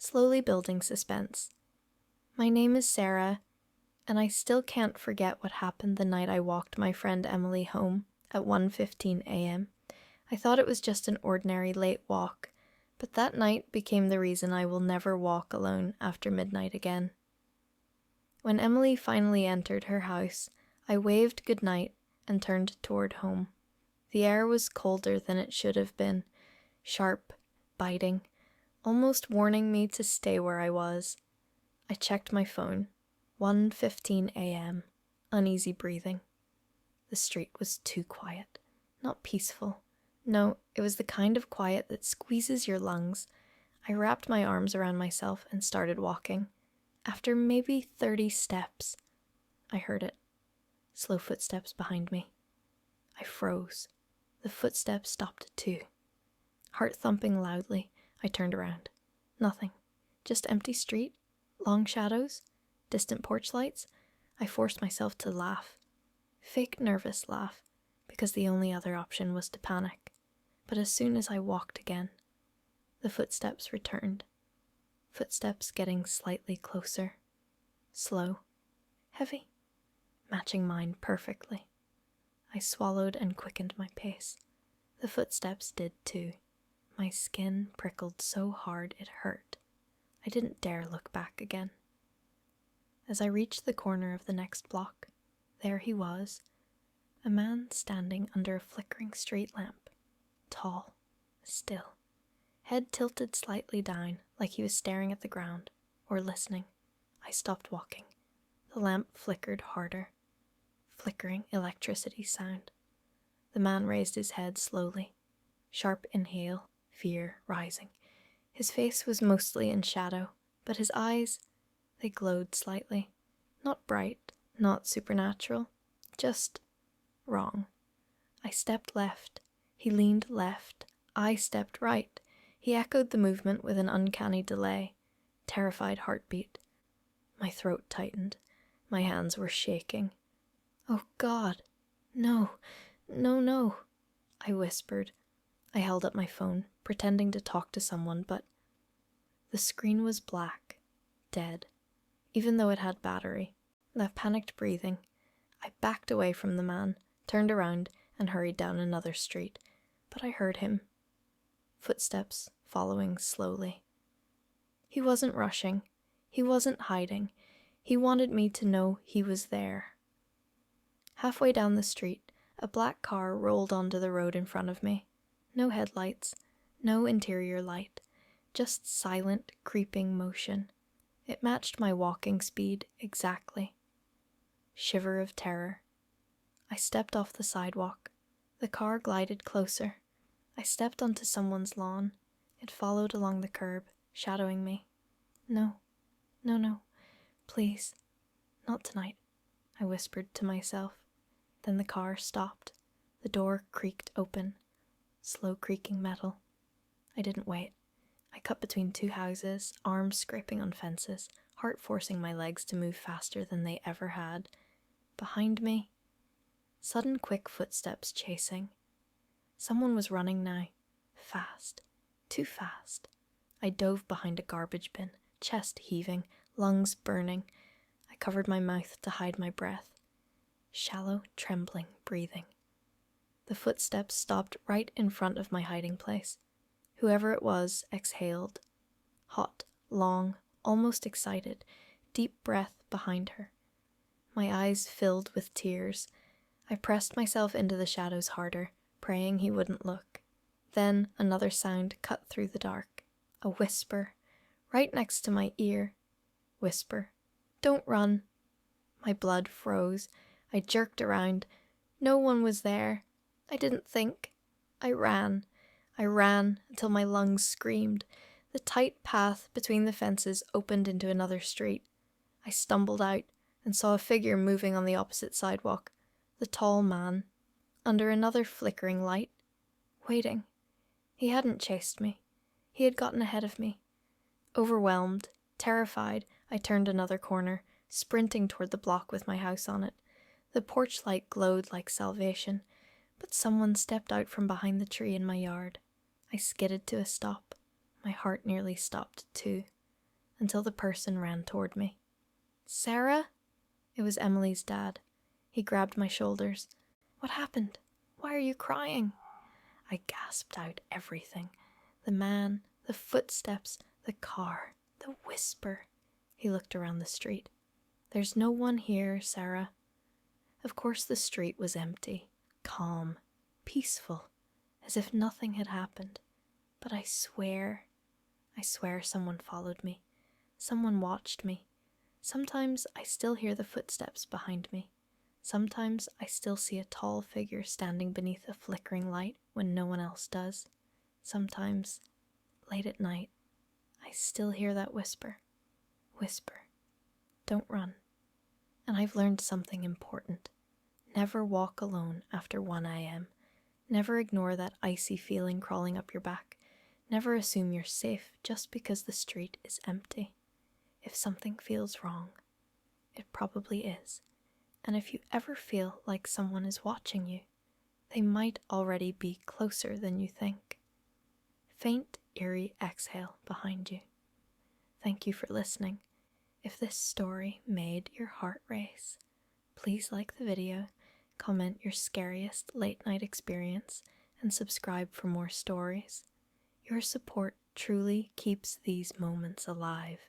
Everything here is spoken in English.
slowly building suspense. My name is Sarah, and I still can't forget what happened the night I walked my friend Emily home at 1:15 a.m. I thought it was just an ordinary late walk, but that night became the reason I will never walk alone after midnight again. When Emily finally entered her house, I waved goodnight and turned toward home. The air was colder than it should have been, sharp, biting, almost warning me to stay where I was. I checked my phone. 1:15 a.m. Uneasy breathing. The street was too quiet. Not peaceful. No, it was the kind of quiet that squeezes your lungs. I wrapped my arms around myself and started walking. After maybe 30 steps, I heard it. Slow footsteps behind me. I froze. The footsteps stopped too. Heart thumping loudly, I turned around. Nothing. Just empty street, long shadows, distant porch lights. I forced myself to laugh. Fake nervous laugh, because the only other option was to panic. But as soon as I walked again, the footsteps returned. Footsteps getting slightly closer. Slow. Heavy. Matching mine perfectly. I swallowed and quickened my pace. The footsteps did too. My skin prickled so hard it hurt. I didn't dare look back again. As I reached the corner of the next block, there he was, a man standing under a flickering street lamp, tall, still, head tilted slightly down like he was staring at the ground, or listening. I stopped walking. The lamp flickered harder. Flickering electricity sound. The man raised his head slowly. Sharp inhale, fear rising. His face was mostly in shadow, but his eyes, they glowed slightly. Not bright, not supernatural, just wrong. I stepped left. He leaned left. I stepped right. He echoed the movement with an uncanny delay. Terrified heartbeat. My throat tightened. My hands were shaking. Oh God, no, no, no, I whispered. I held up my phone, pretending to talk to someone, but the screen was black, dead, even though it had battery. Left panicked breathing, I backed away from the man, turned around, and hurried down another street, but I heard him. Footsteps following slowly. He wasn't rushing. He wasn't hiding. He wanted me to know he was there. Halfway down the street, a black car rolled onto the road in front of me. No headlights, no interior light, just silent, creeping motion. It matched my walking speed exactly. Shiver of terror. I stepped off the sidewalk. The car glided closer. I stepped onto someone's lawn. It followed along the curb, shadowing me. No, no, no, please, not tonight, I whispered to myself. Then the car stopped. The door creaked open. Slow creaking metal. I didn't wait. I cut between two houses, arms scraping on fences, heart forcing my legs to move faster than they ever had. Behind me, sudden quick footsteps chasing. Someone was running now. Fast. Too fast. I dove behind a garbage bin, chest heaving, lungs burning. I covered my mouth to hide my breath. Shallow, trembling breathing. The footsteps stopped right in front of my hiding place. Whoever it was exhaled. Hot, long, almost excited, deep breath behind her. My eyes filled with tears. I pressed myself into the shadows harder, praying he wouldn't look. Then another sound cut through the dark. A whisper, right next to my ear. Whisper, "Don't run." My blood froze. I jerked around. No one was there. I didn't think. I ran. I ran until my lungs screamed. The tight path between the fences opened into another street. I stumbled out and saw a figure moving on the opposite sidewalk. The tall man, under another flickering light, waiting. He hadn't chased me. He had gotten ahead of me. Overwhelmed, terrified, I turned another corner, sprinting toward the block with my house on it. The porch light glowed like salvation, but someone stepped out from behind the tree in my yard. I skidded to a stop. My heart nearly stopped too. until the person ran toward me. "Sarah?" It was Emily's dad. He grabbed my shoulders. "What happened? Why are you crying?" I gasped out everything. The man, the footsteps, the car, the whisper. He looked around the street. "There's no one here, Sarah." Of course the street was empty, calm, peaceful, as if nothing had happened. But I swear someone followed me. Someone watched me. Sometimes I still hear the footsteps behind me. Sometimes I still see a tall figure standing beneath a flickering light when no one else does. Sometimes, late at night, I still hear that whisper. Whisper. Don't run. And I've learned something important. Never walk alone after 1 a.m. Never ignore that icy feeling crawling up your back. Never assume you're safe just because the street is empty. If something feels wrong, it probably is. And if you ever feel like someone is watching you, they might already be closer than you think. Faint, eerie exhale behind you. Thank you for listening. If this story made your heart race, please like the video, comment your scariest late night experience, and subscribe for more stories. Your support truly keeps these moments alive.